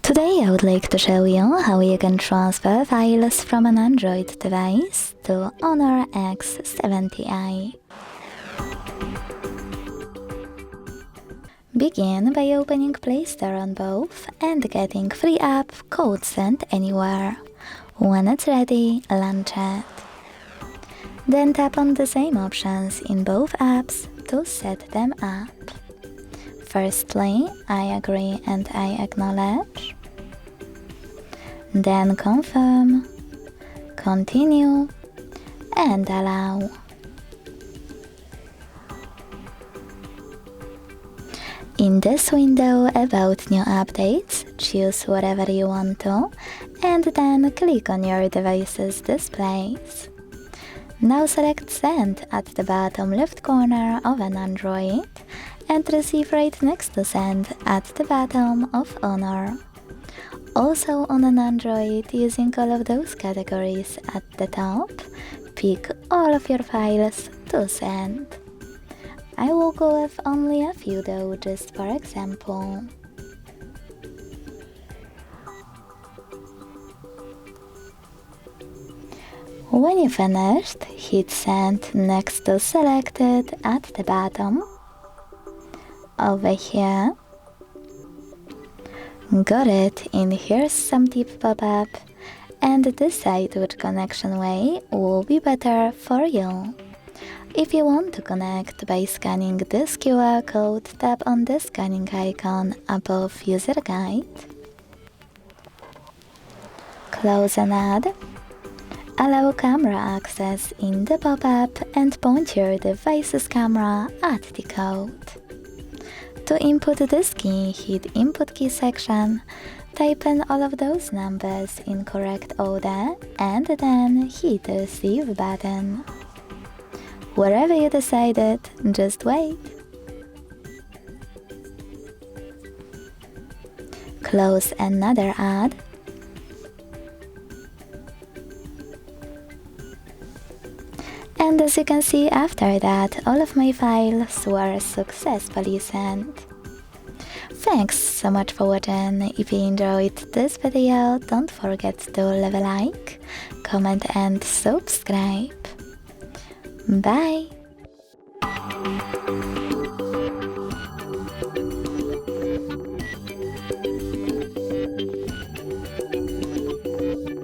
Today I would like to show you how you can transfer files from an Android device to HONOR X70i. Begin by opening Play Store on both and getting free app Code Send Anywhere. When it's ready, launch it. Then tap on the same options in both apps to set them up. Firstly, I agree and I acknowledge. Then confirm, continue, and allow. In this window about new updates, choose whatever you want to, and then click on your device's displays. Now select Send at the bottom left corner of an Android, and Receive right next to Send at the bottom of HONOR. Also on an Android, using all of those categories at the top, pick all of your files to send. I will go with only a few though, just for example. When you finished, hit Send next to Selected at the bottom. Over here. Got it, in here's some tip pop-up, and decide which connection way will be better for you. If you want to connect by scanning this QR code, tap on the scanning icon above User Guide. Close an ad. Allow camera access in the pop-up and point your device's camera at the code. To input this key, hit Input Key section, type in all of those numbers in correct order, and then hit the Receive button. Wherever you decided, just wait. Close another ad. And as you can see, after that, all of my files were successfully sent. Thanks so much for watching. If you enjoyed this video, don't forget to leave a like, comment and subscribe. Bye!